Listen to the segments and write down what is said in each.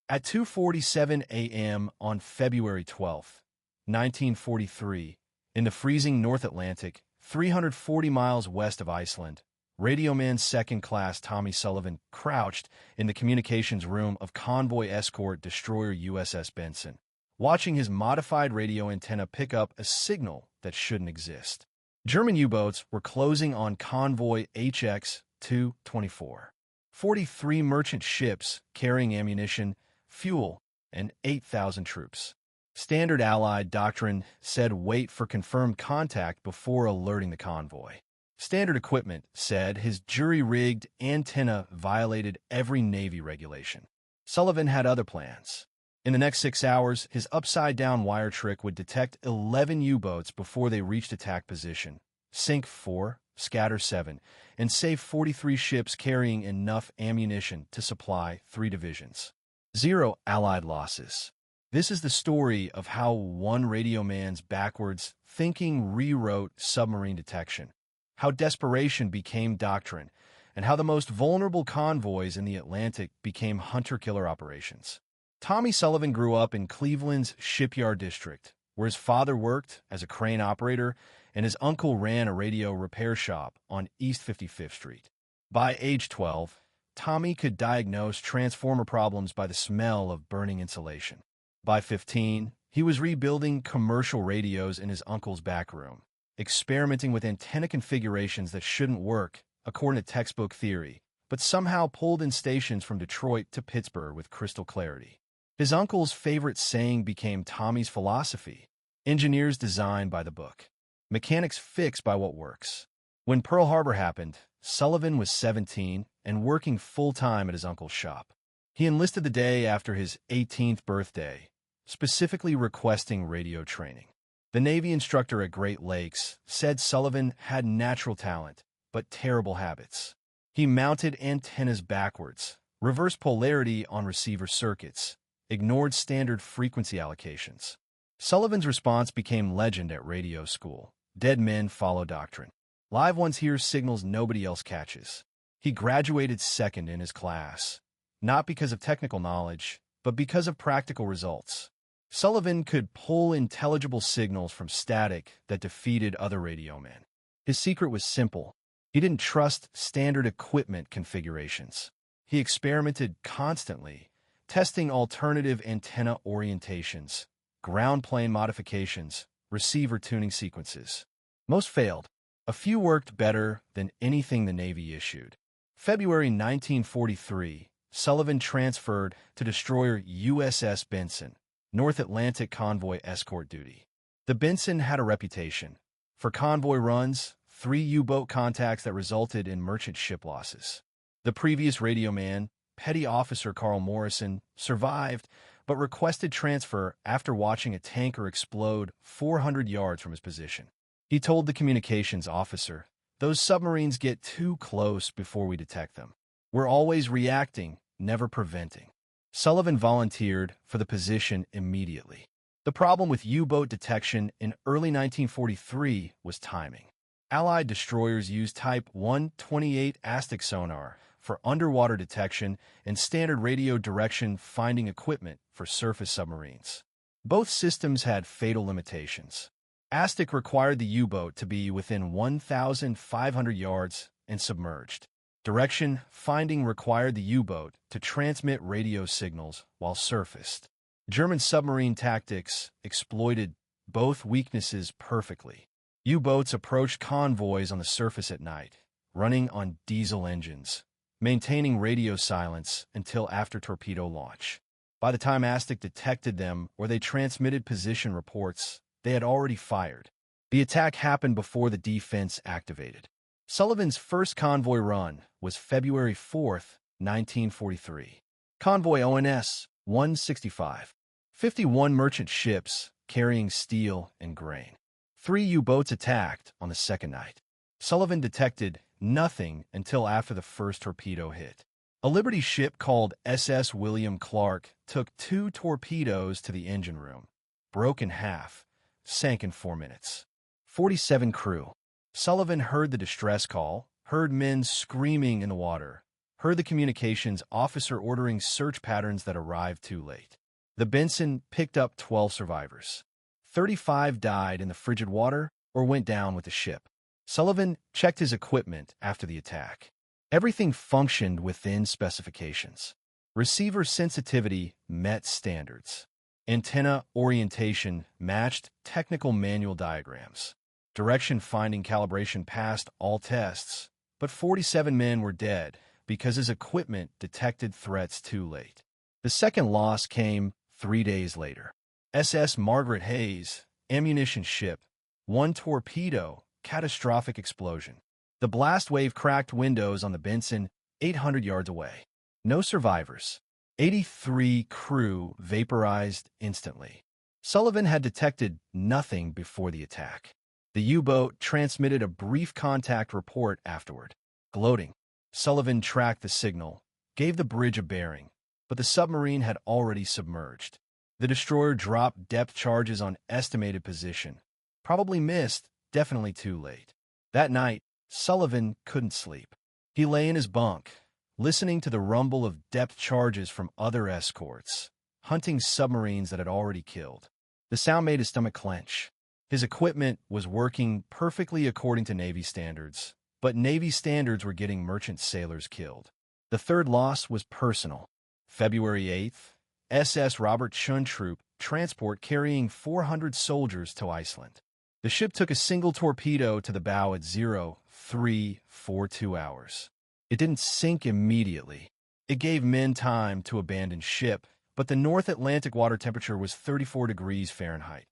At 2:47 a.m. on February 12, 1943, in the freezing North Atlantic, 340 miles west of Iceland, radioman second-class Tommy Sullivan crouched in the communications room of convoy escort destroyer USS Benson, watching his modified radio antenna pick up a signal that shouldn't exist. German U-boats were closing on convoy HX-224. 43 merchant ships carrying ammunition, fuel, and 8,000 troops. Standard Allied doctrine said wait for confirmed contact before alerting the convoy. Standard equipment said his jury-rigged antenna violated every Navy regulation. Sullivan had other plans. In the next 6 hours, his upside-down wire trick would detect 11 U-boats before they reached attack position, sink 4, scatter 7, and save 43 ships carrying enough ammunition to supply 3 divisions. 0 Allied losses. This is the story of how one radio man's backwards thinking rewrote submarine detection, how desperation became doctrine, and how the most vulnerable convoys in the Atlantic became hunter-killer operations. Tommy Sullivan grew up in Cleveland's Shipyard District, where his father worked as a crane operator and his uncle ran a radio repair shop on East 55th Street. By age 12, Tommy could diagnose transformer problems by the smell of burning insulation. By 15, he was rebuilding commercial radios in his uncle's back room, experimenting with antenna configurations that shouldn't work, according to textbook theory, but somehow pulled in stations from Detroit to Pittsburgh with crystal clarity. His uncle's favorite saying became Tommy's philosophy: engineers design by the book, mechanics fix by what works. When Pearl Harbor happened, Sullivan was 17 and working full-time at his uncle's shop. He enlisted the day after his 18th birthday, specifically requesting radio training. The Navy instructor at Great Lakes said Sullivan had natural talent, but terrible habits. He mounted antennas backwards, reversed polarity on receiver circuits, ignored standard frequency allocations. Sullivan's response became legend at radio school. Dead men follow doctrine. Live ones hear signals nobody else catches. He graduated second in his class, not because of technical knowledge, but because of practical results. Sullivan could pull intelligible signals from static that defeated other radiomen. His secret was simple. He didn't trust standard equipment configurations. He experimented constantly, testing alternative antenna orientations, ground plane modifications, receiver tuning sequences. Most failed. A few worked better than anything the Navy issued. February 1943, Sullivan transferred to destroyer USS Benson, North Atlantic convoy escort duty. The Benson had a reputation for convoy runs, 3 U-boat contacts that resulted in merchant ship losses. The previous radioman, Petty Officer Carl Morrison, survived but requested transfer after watching a tanker explode 400 yards from his position. He told the communications officer, "Those submarines get too close before we detect them. We're always reacting, never preventing." Sullivan volunteered for the position immediately. The problem with U-boat detection in early 1943 was timing. Allied destroyers used Type 128 ASTIC sonar for underwater detection and standard radio direction finding equipment for surface submarines. Both systems had fatal limitations. ASTIC required the U-boat to be within 1,500 yards and submerged. Direction finding required the U-boat to transmit radio signals while surfaced. German submarine tactics exploited both weaknesses perfectly. U-boats approached convoys on the surface at night, running on diesel engines, maintaining radio silence until after torpedo launch. By the time ASTIC detected them or they transmitted position reports, they had already fired. The attack happened before the defense activated. Sullivan's first convoy run was February 4th, 1943. Convoy ONS 165. 51 merchant ships carrying steel and grain. 3 U-boats attacked on the second night. Sullivan detected nothing until after the first torpedo hit. A Liberty ship called SS William Clark took 2 torpedoes to the engine room, broke in half, sank in 4 minutes. 47 crew. Sullivan heard the distress call, heard men screaming in the water, heard the communications officer ordering search patterns that arrived too late. The Benson picked up 12 survivors. 35 died in the frigid water or went down with the ship. Sullivan checked his equipment after the attack. Everything functioned within specifications. Receiver sensitivity met standards. Antenna orientation matched technical manual diagrams. Direction finding calibration passed all tests, but 47 men were dead because his equipment detected threats too late. The second loss came 3 days later. SS Margaret Hayes, ammunition ship, 1 torpedo, catastrophic explosion. The blast wave cracked windows on the Benson 800 yards away. No survivors. 83 crew vaporized instantly. Sullivan had detected nothing before the attack. The U-boat transmitted a brief contact report afterward. Gloating, Sullivan tracked the signal, gave the bridge a bearing, but the submarine had already submerged. The destroyer dropped depth charges on estimated position. Probably missed, definitely too late. That night, Sullivan couldn't sleep. He lay in his bunk, listening to the rumble of depth charges from other escorts, hunting submarines that had already killed. The sound made his stomach clench. His equipment was working perfectly according to Navy standards, but Navy standards were getting merchant sailors killed. The third loss was personal. February 8th, SS Robert Schuntroop transport carrying 400 soldiers to Iceland. The ship took a single torpedo to the bow at 0342 hours. It didn't sink immediately. It gave men time to abandon ship, but the North Atlantic water temperature was 34 degrees Fahrenheit.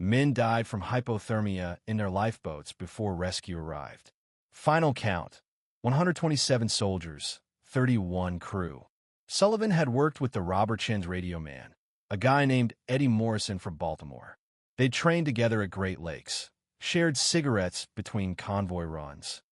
Men died from hypothermia in their lifeboats before rescue arrived. Final count: 127 soldiers, 31 crew. Sullivan had worked with the Robertson's radioman, a guy named Eddie Morrison from Baltimore. They'd trained together at Great Lakes, shared cigarettes between convoy runs.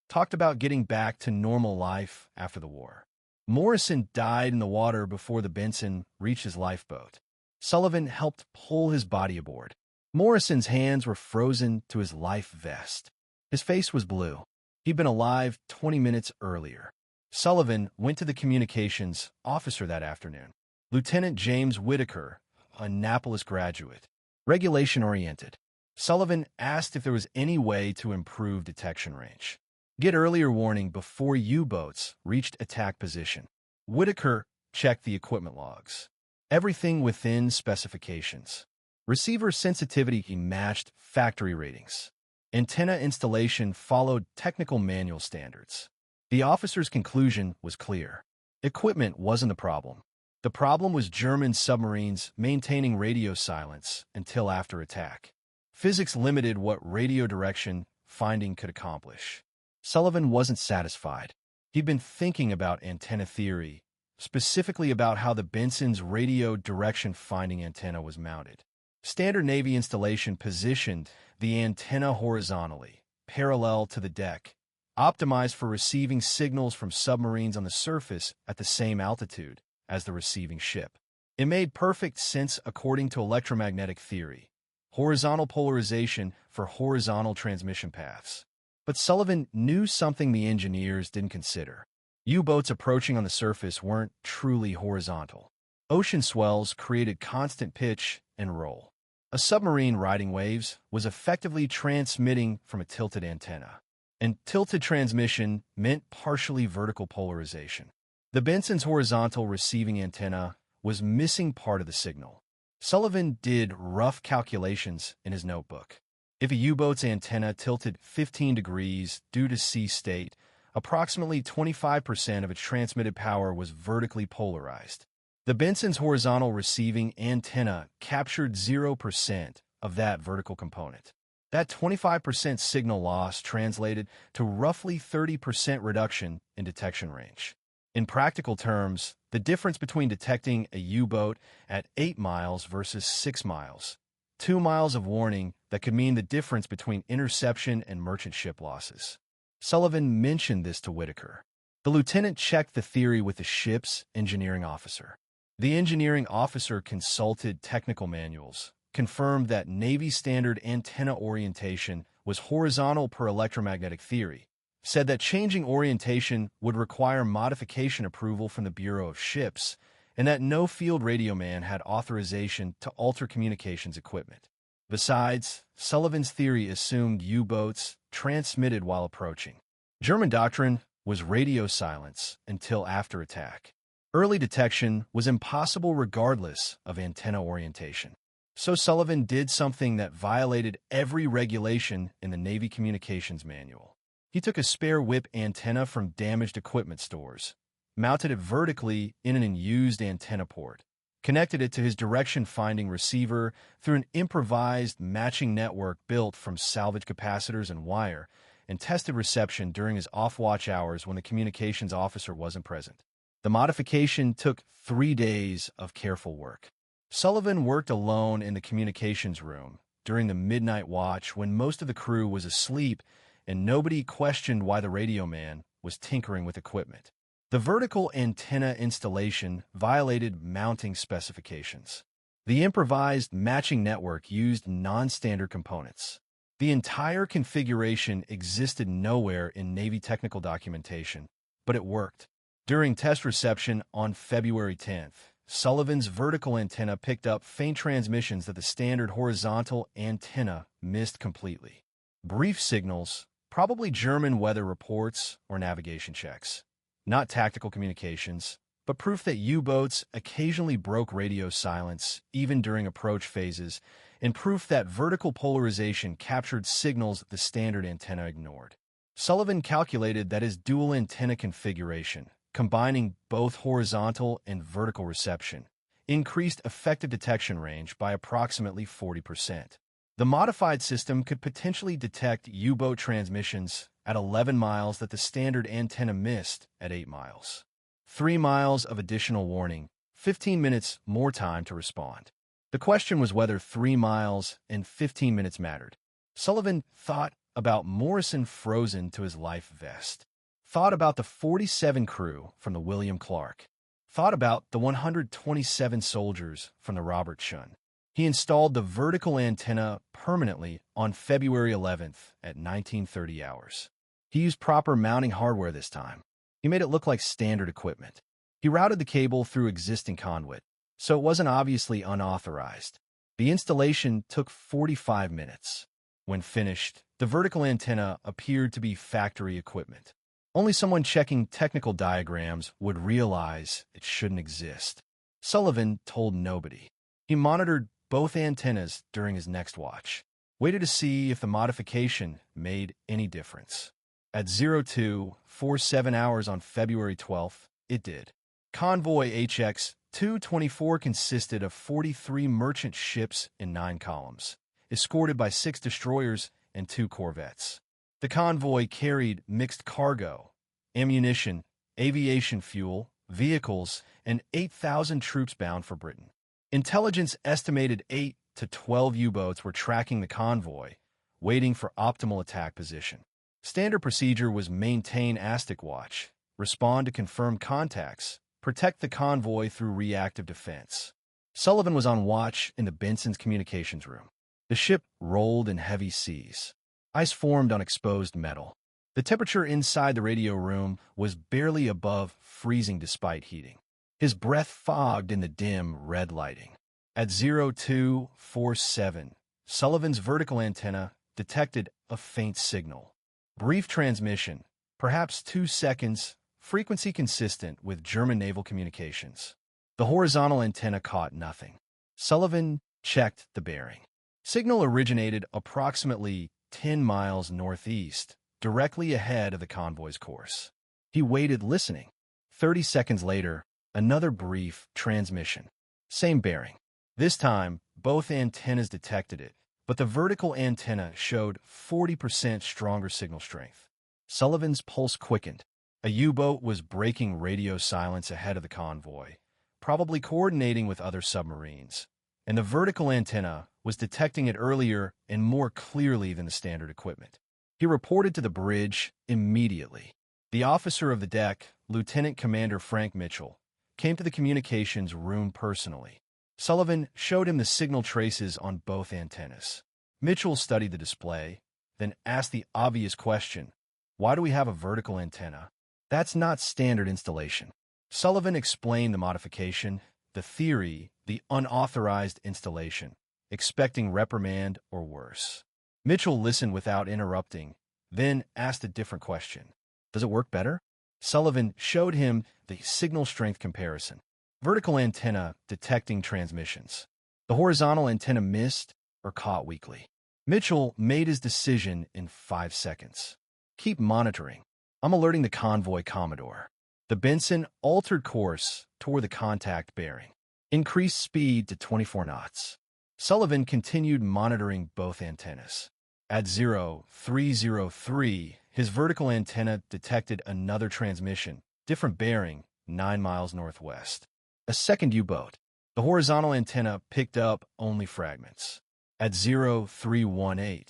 Talked about getting back to normal life after the war. Morrison died in the water before the Benson reached his lifeboat. Sullivan helped pull his body aboard. Morrison's hands were frozen to his life vest. His face was blue. He'd been alive 20 minutes earlier. Sullivan went to the communications officer that afternoon. Lieutenant James Whitaker, a Annapolis graduate, regulation-oriented. Sullivan asked if there was any way to improve detection range. Get earlier warning before U-boats reached attack position. Whitaker checked the equipment logs. Everything within specifications. Receiver sensitivity matched factory ratings. Antenna installation followed technical manual standards. The officer's conclusion was clear. Equipment wasn't the problem. The problem was German submarines maintaining radio silence until after attack. Physics limited what radio direction finding could accomplish. Sullivan wasn't satisfied. He'd been thinking about antenna theory, specifically about how the Benson's radio direction finding antenna was mounted. Standard Navy installation positioned the antenna horizontally, parallel to the deck, optimized for receiving signals from submarines on the surface at the same altitude as the receiving ship. It made perfect sense according to electromagnetic theory. Horizontal polarization for horizontal transmission paths. But Sullivan knew something the engineers didn't consider. U-boats approaching on the surface weren't truly horizontal. Ocean swells created constant pitch and roll. A submarine riding waves was effectively transmitting from a tilted antenna. And tilted transmission meant partially vertical polarization. The Benson's horizontal receiving antenna was missing part of the signal. Sullivan did rough calculations in his notebook. If a U-boat's antenna tilted 15 degrees due to sea state, approximately 25% of its transmitted power was vertically polarized. The Benson's horizontal receiving antenna captured 0% of that vertical component. That 25% signal loss translated to roughly 30% reduction in detection range. In practical terms, the difference between detecting a U-boat at 8 miles versus 6 miles, 2 miles of warning that could mean the difference between interception and merchant ship losses. Sullivan mentioned this to Whitaker. The lieutenant checked the theory with the ship's engineering officer. The engineering officer consulted technical manuals, confirmed that Navy standard antenna orientation was horizontal per electromagnetic theory, said that changing orientation would require modification approval from the Bureau of Ships, and that no field radioman had authorization to alter communications equipment. Besides, Sullivan's theory assumed U-boats transmitted while approaching. German doctrine was radio silence until after attack. Early detection was impossible regardless of antenna orientation. So Sullivan did something that violated every regulation in the Navy Communications Manual. He took a spare whip antenna from damaged equipment stores, mounted it vertically in an unused antenna port, connected it to his direction-finding receiver through an improvised matching network built from salvage capacitors and wire, and tested reception during his off-watch hours when the communications officer wasn't present. The modification took 3 days of careful work. Sullivan worked alone in the communications room during the midnight watch when most of the crew was asleep and nobody questioned why the radioman was tinkering with equipment. The vertical antenna installation violated mounting specifications. The improvised matching network used non-standard components. The entire configuration existed nowhere in Navy technical documentation, but it worked. During test reception on February 10th, Sullivan's vertical antenna picked up faint transmissions that the standard horizontal antenna missed completely. Brief signals, probably German weather reports or navigation checks. Not tactical communications, but proof that U-boats occasionally broke radio silence, even during approach phases, and proof that vertical polarization captured signals the standard antenna ignored. Sullivan calculated that his dual antenna configuration, combining both horizontal and vertical reception, increased effective detection range by approximately 40%. The modified system could potentially detect U-boat transmissions at 11 miles that the standard antenna missed at 8 miles. 3 miles of additional warning, 15 minutes more time to respond. The question was whether 3 miles and 15 minutes mattered. Sullivan thought about Morrison frozen to his life vest. Thought about the 47 crew from the William Clark. Thought about the 127 soldiers from the Robert Chun. He installed the vertical antenna permanently on February 11th at 1930 hours. He used proper mounting hardware this time. He made it look like standard equipment. He routed the cable through existing conduit, so it wasn't obviously unauthorized. The installation took 45 minutes. When finished, the vertical antenna appeared to be factory equipment. Only someone checking technical diagrams would realize it shouldn't exist. Sullivan told nobody. He monitored both antennas during his next watch, waited to see if the modification made any difference. At 02:47 hours on February 12th, it did. Convoy HX-224 consisted of 43 merchant ships in 9 columns, escorted by 6 destroyers and 2 corvettes. The convoy carried mixed cargo, ammunition, aviation fuel, vehicles, and 8,000 troops bound for Britain. Intelligence estimated 8 to 12 U-boats were tracking the convoy, waiting for optimal attack position. Standard procedure was maintain ASTIC watch, respond to confirmed contacts, protect the convoy through reactive defense. Sullivan was on watch in the Benson's communications room. The ship rolled in heavy seas. Ice formed on exposed metal. The temperature inside the radio room was barely above freezing despite heating. His breath fogged in the dim red lighting. At 02:47, Sullivan's vertical antenna detected a faint signal. Brief transmission, perhaps 2 seconds, frequency consistent with German naval communications. The horizontal antenna caught nothing. Sullivan checked the bearing. Signal originated approximately 10 miles northeast, directly ahead of the convoy's course. He waited listening. 30 seconds later, another brief transmission. Same bearing. This time, both antennas detected it, but the vertical antenna showed 40% stronger signal strength. Sullivan's pulse quickened. A U-boat was breaking radio silence ahead of the convoy, probably coordinating with other submarines, and the vertical antenna was detecting it earlier and more clearly than the standard equipment. He reported to the bridge immediately. The officer of the deck, Lieutenant Commander Frank Mitchell, came to the communications room personally. Sullivan showed him the signal traces on both antennas. Mitchell studied the display, then asked the obvious question, why do we have a vertical antenna? That's not standard installation. Sullivan explained the modification, the theory, the unauthorized installation, expecting reprimand or worse. Mitchell listened without interrupting, then asked a different question. Does it work better? Sullivan showed him the signal strength comparison. Vertical antenna detecting transmissions. The horizontal antenna missed or caught weakly. Mitchell made his decision in 5 seconds. Keep monitoring. I'm alerting the Convoy Commodore. The Benson altered course toward the contact bearing. Increased speed to 24 knots. Sullivan continued monitoring both antennas. At 0303, his vertical antenna detected another transmission, different bearing, 9 miles northwest. A second U-boat. The horizontal antenna picked up only fragments. At 0318,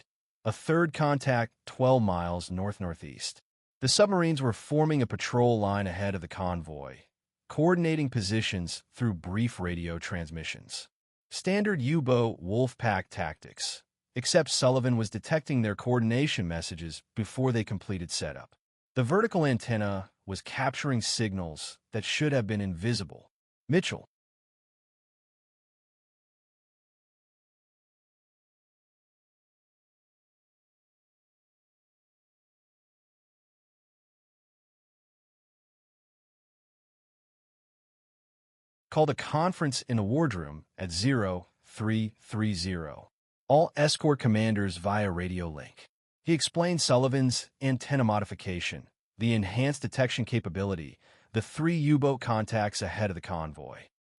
a third contact 12 miles north-northeast. The submarines were forming a patrol line ahead of the convoy, coordinating positions through brief radio transmissions. Standard U-boat Wolfpack tactics, except Sullivan was detecting their coordination messages before they completed setup. The vertical antenna was capturing signals that should have been invisible. Mitchell. Called a conference in the wardroom at 0330. All escort commanders via radio link. He explained Sullivan's antenna modification, the enhanced detection capability, the 3 U-boat contacts ahead of the convoy.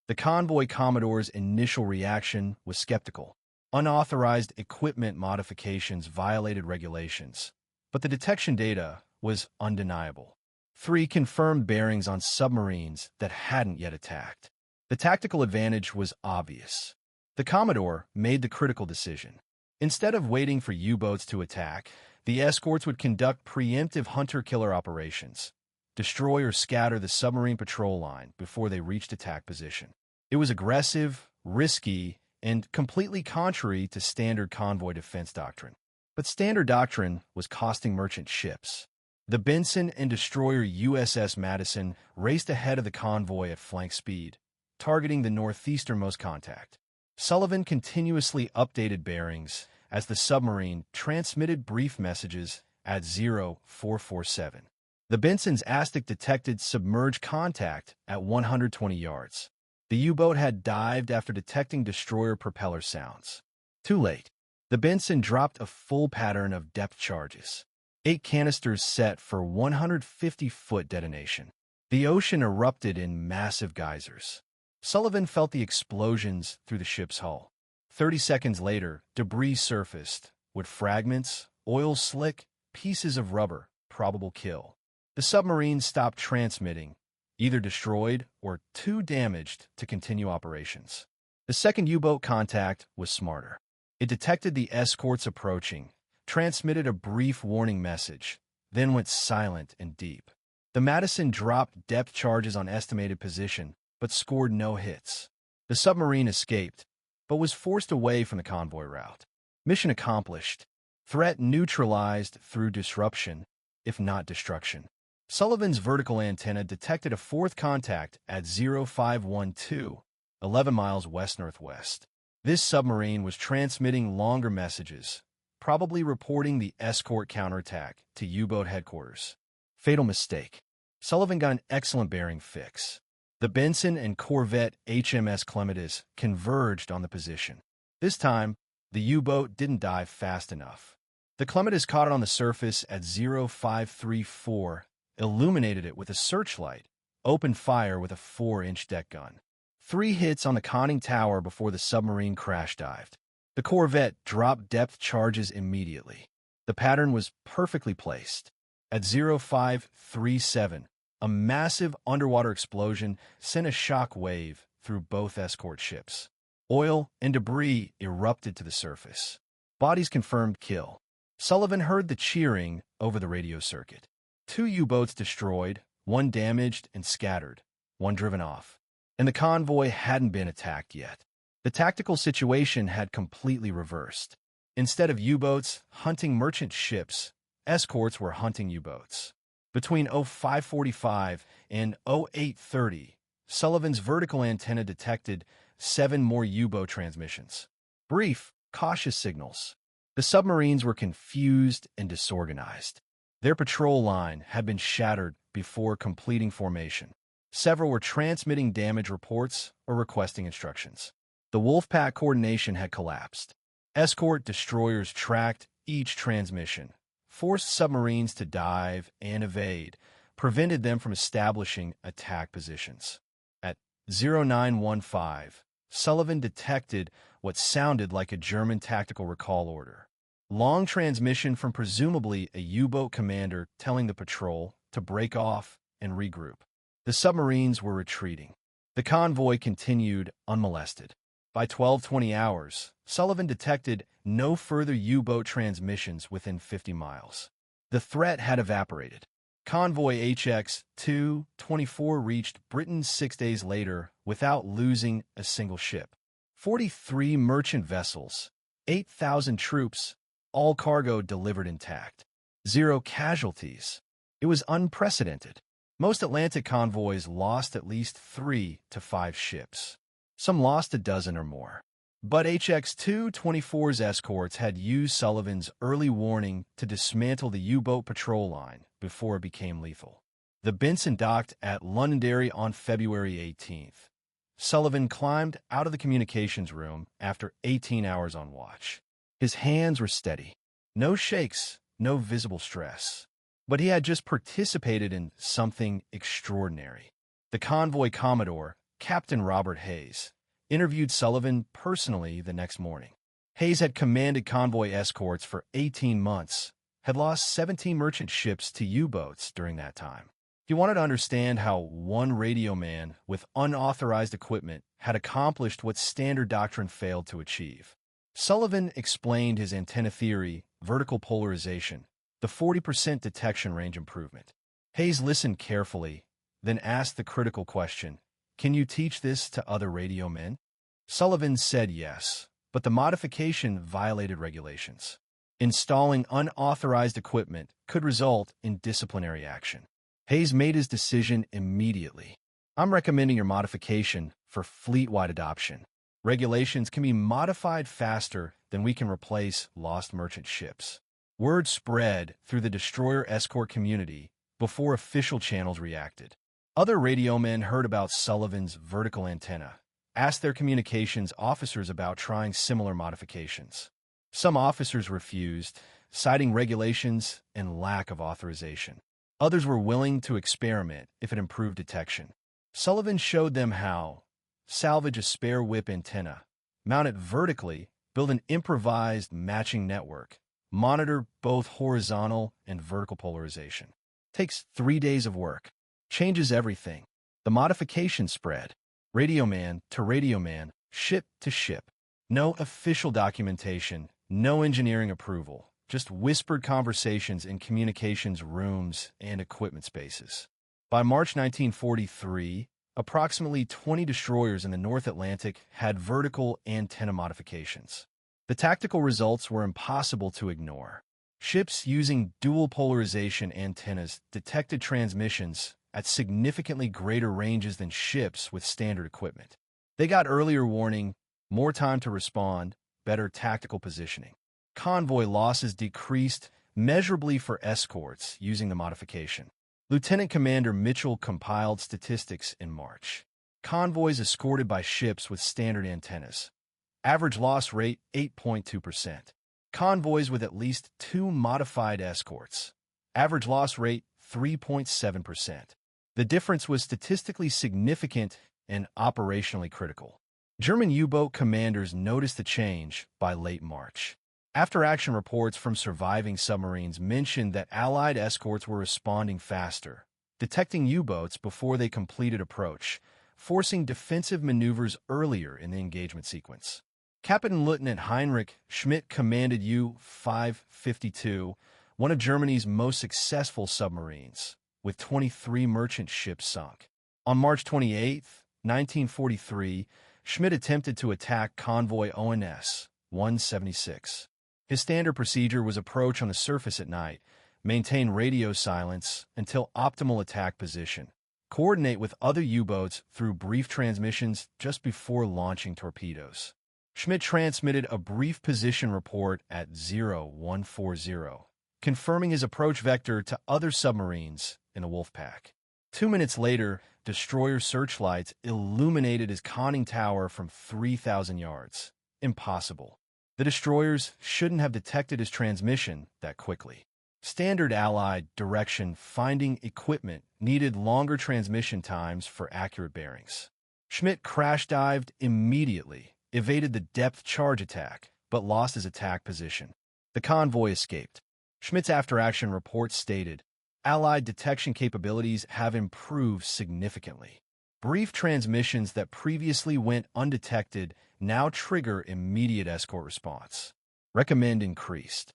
The convoy Commodore's initial reaction was skeptical. Unauthorized equipment modifications violated regulations, but the detection data was undeniable. 3 confirmed bearings on submarines that hadn't yet attacked. The tactical advantage was obvious. The Commodore made the critical decision. Instead of waiting for U-boats to attack, the escorts would conduct preemptive hunter-killer operations, destroy or scatter the submarine patrol line before they reached attack position. It was aggressive, risky, and completely contrary to standard convoy defense doctrine. But standard doctrine was costing merchant ships. The Benson and destroyer USS Madison raced ahead of the convoy at flank speed, targeting the northeasternmost contact. Sullivan continuously updated bearings as the submarine transmitted brief messages at 0447. The Benson's ASTIC detected submerged contact at 120 yards. The U-boat had dived after detecting destroyer propeller sounds. Too late. The Benson dropped a full pattern of depth charges. 8 canisters set for 150-foot detonation. The ocean erupted in massive geysers. Sullivan felt the explosions through the ship's hull. 30 seconds later, debris surfaced, with fragments, oil slick, pieces of rubber, probable kill. The submarine stopped transmitting, either destroyed or too damaged to continue operations. The second U-boat contact was smarter. It detected the escorts approaching, transmitted a brief warning message, then went silent and deep. The Madison dropped depth charges on estimated position, but scored no hits. The submarine escaped, but was forced away from the convoy route. Mission accomplished. Threat neutralized through disruption, if not destruction. Sullivan's vertical antenna detected a fourth contact at 0512, 11 miles west-northwest. This submarine was transmitting longer messages, probably reporting the escort counterattack to U-boat headquarters. Fatal mistake. Sullivan got an excellent bearing fix. The Benson and corvette HMS Clematis converged on the position. This time, the U-boat didn't dive fast enough. The Clematis caught it on the surface at 0534, illuminated it with a searchlight, opened fire with a 4-inch deck gun. 3 hits on the conning tower before the submarine crash dived. The corvette dropped depth charges immediately. The pattern was perfectly placed. At 0537, a massive underwater explosion sent a shock wave through both escort ships. Oil and debris erupted to the surface. Bodies confirmed kill. Sullivan heard the cheering over the radio circuit. 2 U-boats destroyed, 1 damaged and scattered, 1 driven off. And the convoy hadn't been attacked yet. The tactical situation had completely reversed. Instead of U-boats hunting merchant ships, escorts were hunting U-boats. Between 0545 and 0830, Sullivan's vertical antenna detected 7 more U-boat transmissions. Brief, cautious signals. The submarines were confused and disorganized. Their patrol line had been shattered before completing formation. Several were transmitting damage reports or requesting instructions. The Wolfpack coordination had collapsed. Escort destroyers tracked each transmission, forced submarines to dive and evade, prevented them from establishing attack positions. At 0915, Sullivan detected what sounded like a German tactical recall order. Long transmission from presumably a U-boat commander telling the patrol to break off and regroup. The submarines were retreating. The convoy continued unmolested. By 12:20 hours, Sullivan detected no further U-boat transmissions within 50 miles. The threat had evaporated. Convoy HX-224 reached Britain 6 days later without losing a single ship. 43 merchant vessels, 8,000 troops, all cargo delivered intact. 0 casualties. It was unprecedented. Most Atlantic convoys lost at least 3 to 5 ships. Some lost a dozen or more. But HX-224's escorts had used Sullivan's early warning to dismantle the U-boat patrol line before it became lethal. The Benson docked at Londonderry on February 18th. Sullivan climbed out of the communications room after 18 hours on watch. His hands were steady. No shakes, no visible stress. But he had just participated in something extraordinary. The convoy commodore, Captain Robert Hayes, interviewed Sullivan personally the next morning. Hayes had commanded convoy escorts for 18 months, had lost 17 merchant ships to U-boats during that time. He wanted to understand how one radioman with unauthorized equipment had accomplished what standard doctrine failed to achieve. Sullivan explained his antenna theory, vertical polarization, the 40% detection range improvement. Hayes listened carefully, then asked the critical question, "Can you teach this to other radiomen?" Sullivan said yes, but the modification violated regulations. Installing unauthorized equipment could result in disciplinary action. Hayes made his decision immediately. "I'm recommending your modification for fleet-wide adoption. Regulations can be modified faster than we can replace lost merchant ships." Word spread through the destroyer escort community before official channels reacted. Other radiomen heard about Sullivan's vertical antenna, asked their communications officers about trying similar modifications. Some officers refused, citing regulations and lack of authorization. Others were willing to experiment if it improved detection. Sullivan showed them how: salvage a spare whip antenna, mount it vertically, build an improvised matching network, monitor both horizontal and vertical polarization. Takes 3 days of work. Changes everything. The modification spread. Radioman to radioman, ship to ship. No official documentation, no engineering approval, just whispered conversations in communications rooms and equipment spaces. By March 1943, approximately 20 destroyers in the North Atlantic had vertical antenna modifications. The tactical results were impossible to ignore. Ships using dual polarization antennas detected transmissions at significantly greater ranges than ships with standard equipment. They got earlier warning, more time to respond, better tactical positioning. Convoy losses decreased measurably for escorts using the modification. Lieutenant Commander Mitchell compiled statistics in March. Convoys escorted by ships with standard antennas. Average loss rate 8.2%. Convoys with at least 2 modified escorts. Average loss rate 3.7%. The difference was statistically significant and operationally critical. German U-boat commanders noticed the change by late March. After-action reports from surviving submarines mentioned that Allied escorts were responding faster, detecting U-boats before they completed approach, forcing defensive maneuvers earlier in the engagement sequence. Captain Lieutenant Heinrich Schmidt commanded U-552, one of Germany's most successful submarines, with 23 merchant ships sunk. On March 28, 1943, Schmidt attempted to attack Convoy ONS 176. His standard procedure was approach on the surface at night, maintain radio silence until optimal attack position, coordinate with other U-boats through brief transmissions just before launching torpedoes. Schmidt transmitted a brief position report at 0140, confirming his approach vector to other submarines in the Wolfpack. 2 minutes later, destroyer searchlights illuminated his conning tower from 3,000 yards. Impossible. The destroyers shouldn't have detected his transmission that quickly. Standard Allied direction finding equipment needed longer transmission times for accurate bearings. Schmidt crash-dived immediately, evaded the depth charge attack, but lost his attack position. The convoy escaped. Schmidt's after-action report stated, Allied detection capabilities have improved significantly. Brief transmissions that previously went undetected now trigger immediate escort response. Recommend increased